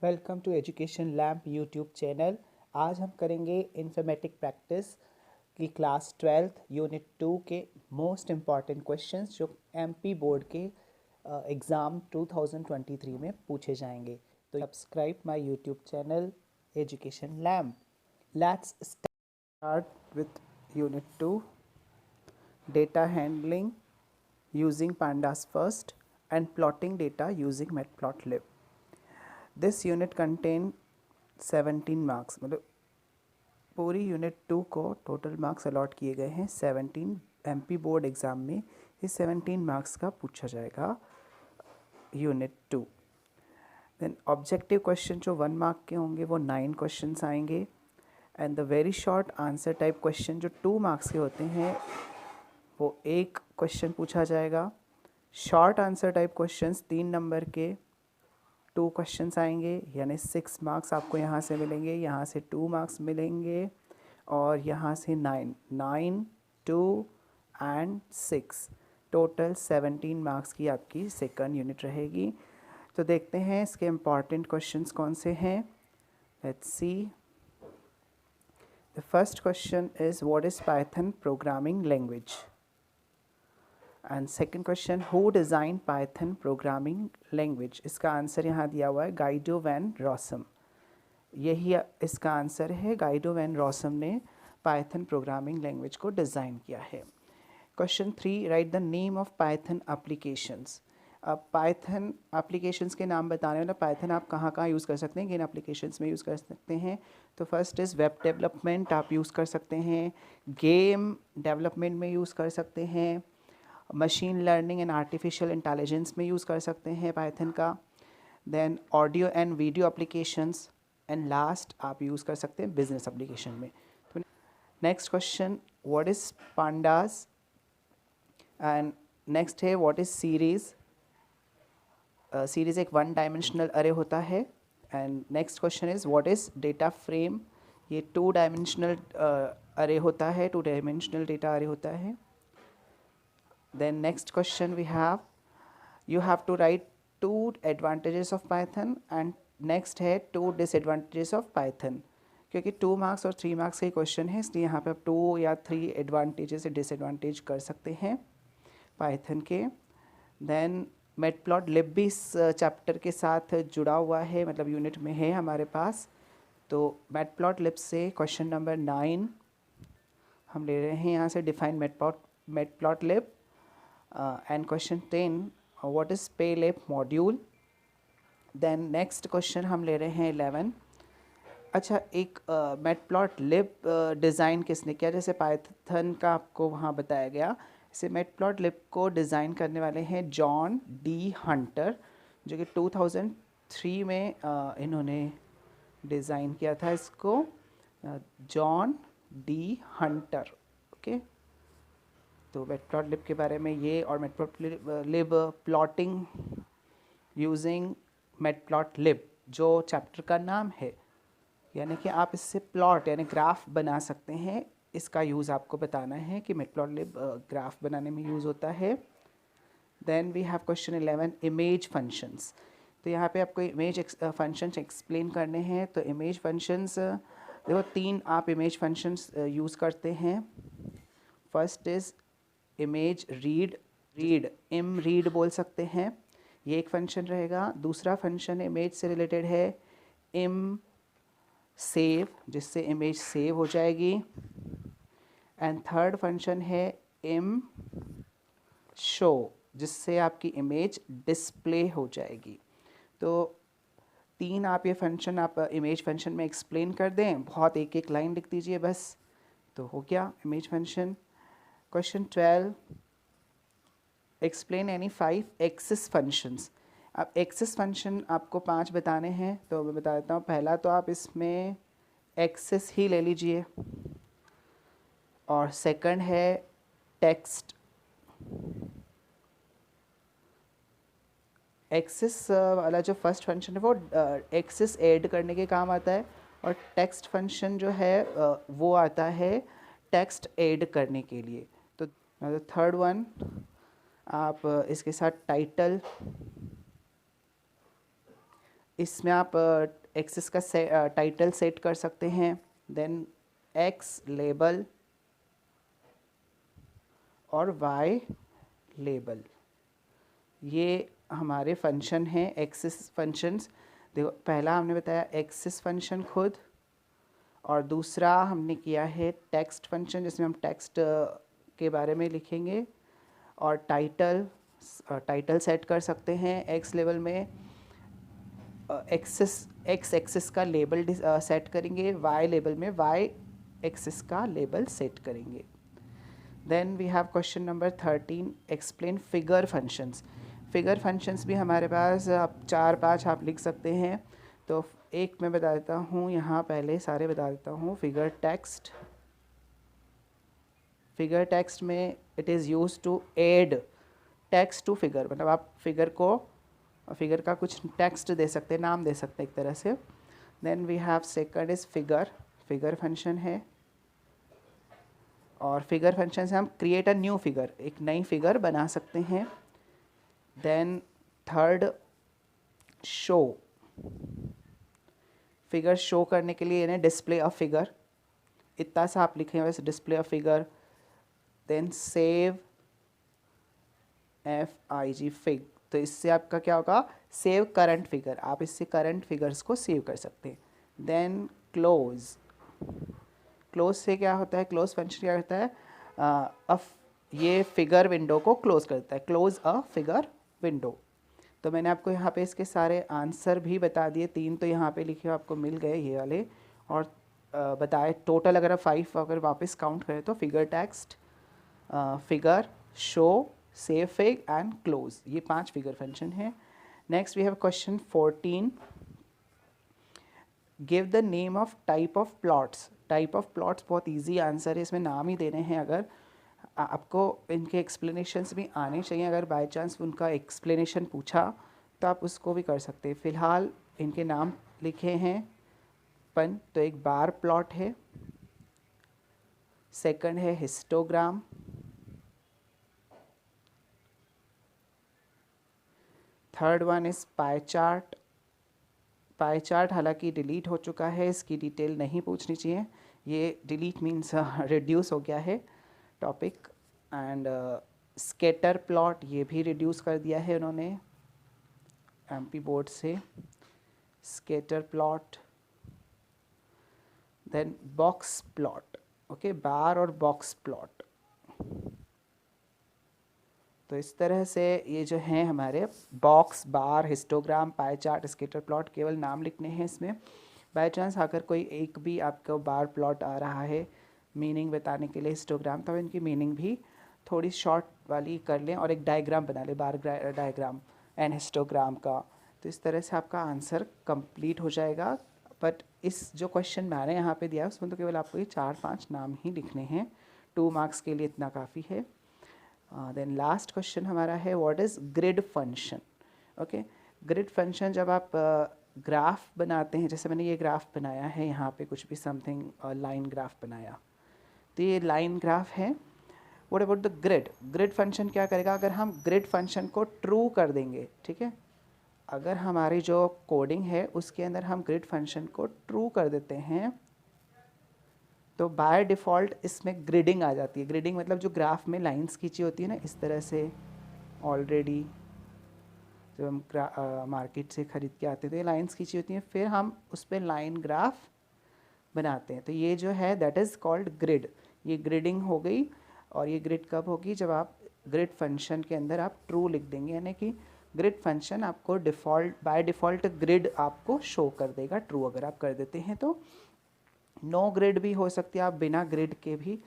Welcome to education lamp YouTube channel. आज हम करेंगे इन्फॉर्मेटिक प्रैक्टिस की क्लास 12th यूनिट 2 के मोस्ट इम्पॉर्टेंट क्वेश्चंस जो एमपी बोर्ड के एग्ज़ाम 2023 में पूछे जाएंगे। तो subscribe my YouTube channel education lamp. Let's start with unit 2 data handling using pandas first and plotting data using matplotlib. This unit contain 17 marks, मतलब पूरी unit 2 को total marks allot किए गए हैं 17। एमपी बोर्ड एग्ज़ाम में ये 17 marks का पूछा जाएगा यूनिट 2। देन ऑब्जेक्टिव क्वेश्चन जो 1 मार्क के होंगे वो 9 क्वेश्चंस आएंगे and the very short answer type question जो 2 मार्क्स के होते हैं वो एक क्वेश्चन पूछा जाएगा। Short answer type questions 3 number के 2 क्वेश्चंस आएंगे, यानी 6 मार्क्स आपको यहाँ से मिलेंगे, यहाँ से 2 मार्क्स मिलेंगे और यहाँ से 9, 2 एंड 6, टोटल 17 मार्क्स की आपकी सेकंड यूनिट रहेगी। तो देखते हैं इसके इम्पॉर्टेंट क्वेश्चंस कौन से हैं। Let's see. The first question is what is Python programming language and second question who design Python programming language. इसका आंसर यहाँ दिया हुआ है गाइडो वैन रॉसम। यही इसका आंसर है, गाइडो वैन रॉसम ने पाइथन प्रोग्रामिंग लैंग्वेज को डिज़ाइन किया है। Question 3, right the name of Python applications. अब पाइथन एप्लीकेशंस के नाम बताने वाला, पाइथन आप कहाँ कहाँ यूज़ कर सकते हैं, किन एप्लीकेशंस में यूज़ कर सकते हैं। तो फर्स्ट इज़ वेब डेवलपमेंट आप यूज़ कर सकते हैं, गेम डेवलपमेंट में यूज़ कर सकते हैं, machine learning and artificial intelligence में यूज़ कर सकते हैं पाइथन का। Then audio and video applications and last आप यूज़ कर सकते हैं बिजनेस एप्लीकेशन में। तो next question what is pandas and next है व्हाट इज़ सीरीज़। सीरीज़ एक 1 डायमेंशनल अरे होता है। And next question is what is data frame. ये 2 डायमेंशनल अरे होता है, 2 डायमेंशनल डेटा अरे होता है। Then next question we have, you have to write 2 advantages of Python and next है 2 disadvantages of Python। क्योंकि 2 मार्क्स और 3 मार्क्स का क्वेश्चन है, इसलिए यहाँ पे आप 2 या 3 एडवांटेजेस या डिसएडवांटेज कर सकते हैं पाइथन के। देन मैटप्लॉटलिब भी इस चैप्टर के साथ जुड़ा हुआ है, मतलब यूनिट में है हमारे पास। तो मैटप्लॉटलिब से क्वेश्चन नंबर 9 हम ले रहे हैं यहाँ से, define matplotlib. And question 10 what is paylab module। then next question हम ले रहे हैं 11। अच्छा, एक मैटप्लॉटलिब डिज़ाइन किसने किया, जैसे पाइथन का आपको वहाँ बताया गया, इसे मैटप्लॉटलिब को डिज़ाइन करने वाले हैं जॉन डी हंटर, जो कि 2003 में इन्होंने डिज़ाइन किया था इसको, जॉन डी हंटर। ओके, तो मैटप्लॉटलिब के बारे में ये, और मैटप्लॉटलिब प्लॉटिंग यूजिंग मैटप्लॉटलिब जो चैप्टर का नाम है, यानी कि आप इससे प्लॉट यानी ग्राफ बना सकते हैं, इसका यूज़ आपको बताना है कि मैटप्लॉटलिब ग्राफ बनाने में यूज़ होता है। Then we have question 11 image functions. तो यहाँ पे आपको इमेज फंक्शंस एक्सप्लेन करने हैं। तो इमेज फंक्शंस देखो, 3 आप इमेज फंक्शंस यूज़ करते हैं। फर्स्ट इज़ इमेज रीड इम रीड बोल सकते हैं, ये एक फंक्शन रहेगा। दूसरा फंक्शन इमेज से रिलेटेड है इम सेव, जिससे इमेज सेव हो जाएगी। एंड थर्ड फंक्शन है इम शो, जिससे आपकी इमेज डिस्प्ले हो जाएगी। तो 3 आप ये फंक्शन आप इमेज फंक्शन में एक्सप्लेन कर दें, बहुत एक एक लाइन लिख दीजिए बस, तो हो गया image function. Question 12 explain any 5 axis functions. अब एक्सिस फंक्शन आपको 5 बताने हैं, तो मैं बता देता हूँ। पहला तो आप इसमें एक्सिस ही ले लीजिए, और सेकंड है टेक्स्ट। एक्सिस वाला जो फर्स्ट फंक्शन है वो एक्सिस ऐड करने के काम आता है, और टेक्स्ट फंक्शन जो है वो आता है टेक्स्ट ऐड करने के लिए। तो थर्ड वन आप इसके साथ टाइटल इसमें आप एक्सिस का टाइटल सेट कर सकते हैं, देन एक्स लेबल और वाई लेबल, ये हमारे फंक्शन हैं एक्सिस फंक्शंस। देखो पहला हमने बताया एक्सिस फंक्शन खुद, और दूसरा हमने किया है टेक्स्ट फंक्शन जिसमें हम टेक्स्ट के बारे में लिखेंगे, और टाइटल सेट कर सकते हैं एक्स लेवल में, एक्स एक्सिस का लेबल सेट करेंगे, वाई लेबल में वाई एक्सिस का लेबल सेट करेंगे। Then we have question number 13, explain figure functions. Figure functions भी हमारे पास आप 4-5 आप लिख सकते हैं, तो एक मैं बता देता हूँ यहाँ, पहले सारे बता देता हूँ। फिगर टेक्स्ट में it is use to add text to figure, मतलब आप फिगर का कुछ टेक्स्ट दे सकते हैं, नाम दे सकते हैं एक तरह से। Then we have second is figure function है, और फिगर फंक्शन से हम क्रिएट अ न्यू फिगर, एक नई फिगर बना सकते हैं। देन थर्ड शो, फिगर शो करने के लिए यानी डिस्प्ले अ फिगर, इतना सा आप लिखें वैसे, display a figure. Then save FIG fig, तो इससे आपका क्या होगा, सेव करंट फिगर, आप इससे करंट फिगर्स को सेव कर सकते हैं। देन क्लोज से क्या होता है, क्लोज फंक्शन क्या करता है, ये फिगर विंडो को क्लोज करता है, क्लोज अ फिगर विंडो। तो मैंने आपको यहाँ पे इसके सारे आंसर भी बता दिए, 3 तो यहाँ पे लिखे आपको मिल गए ये वाले, और बताए टोटल अगर आप 5 अगर वापस काउंट करें तो figure text, figure, show, save fig and close, ये 5 फिगर फंक्शन हैं। Next we have question 14, give the name of type of plots. Type of plots बहुत इजी आंसर है, इसमें नाम ही देने हैं। अगर आपको इनके एक्सप्लेनेशंस भी आने चाहिए, अगर बाय चांस उनका एक्सप्लेनेशन पूछा तो आप उसको भी कर सकते हैं। फ़िलहाल इनके नाम लिखे हैं तो एक बार प्लॉट है, सेकंड है histogram, third one is pie chart. Pie chart हालांकि डिलीट हो चुका है, इसकी डिटेल नहीं पूछनी चाहिए, ये डिलीट मीन्स रिड्यूस हो गया है टॉपिक। एंड स्केटर प्लॉट, ये भी रिड्यूस कर दिया है उन्होंने MP बोर्ड से, scatter plot. Then box plot, okay, bar और बॉक्स प्लॉट। तो इस तरह से ये जो हैं हमारे box, bar, histogram, pie chart, scatter plot, केवल नाम लिखने हैं इसमें। बाय चांस अगर कोई एक भी आपको बार प्लॉट आ रहा है मीनिंग बताने के लिए हिस्टोग्राम, तो इनकी मीनिंग भी थोड़ी शॉर्ट वाली कर लें और एक डायग्राम बना लें, बार डायग्राम एंड हिस्टोग्राम का। तो इस तरह से आपका आंसर कंप्लीट हो जाएगा। बट इस जो क्वेश्चन मैंने यहाँ पे दिया है उसमें तो केवल आपको ये 4-5 नाम ही लिखने हैं, 2 मार्क्स के लिए इतना काफ़ी है। देन लास्ट क्वेश्चन हमारा है what is grid function. Okay, grid function जब आप ग्राफ बनाते हैं, जैसे मैंने ये ग्राफ बनाया है यहाँ पे कुछ भी समथिंग लाइन ग्राफ बनाया, तो ये लाइन ग्राफ है। What about the grid function क्या करेगा, अगर हम ग्रिड फंक्शन को ट्रू कर देंगे, ठीक है, अगर हमारी जो कोडिंग है उसके अंदर हम ग्रिड फंक्शन को ट्रू कर देते हैं तो बाय डिफ़ॉल्ट इसमें ग्रिडिंग आ जाती है। ग्रिडिंग मतलब जो ग्राफ में लाइंस खींची होती है ना, इस तरह से ऑलरेडी जब हम मार्केट से ख़रीद के आते थे लाइंस खींची होती हैं, फिर हम उस पर लाइन ग्राफ बनाते हैं, तो ये जो है दैट इज़ कॉल्ड ग्रिड। ये ग्रिडिंग हो गई, और ये ग्रिड कब होगी, जब आप ग्रिड फंक्शन के अंदर आप ट्रू लिख देंगे, यानी कि ग्रिड फंक्शन आपको बाय डिफ़ॉल्ट ग्रिड आपको शो कर देगा ट्रू अगर आप कर देते हैं तो। नो ग्रिड भी हो सकती है, आप बिना ग्रिड के भी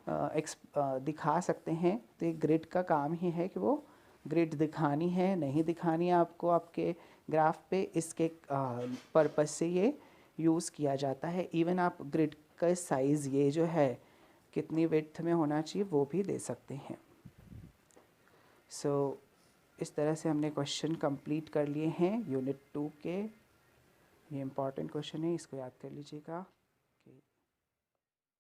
दिखा सकते हैं। तो ये ग्रिड का काम ही है कि वो ग्रिड दिखानी है नहीं दिखानी है आपको आपके ग्राफ पे, इसके पर्पस से ये यूज़ किया जाता है। इवन आप ग्रिड का साइज़ ये जो है कितनी विड्थ में होना चाहिए वो भी दे सकते हैं। सो इस तरह से हमने क्वेश्चन कंप्लीट कर लिए हैं यूनिट 2 के। ये इम्पॉर्टेंट क्वेश्चन है, इसको याद कर लीजिएगा।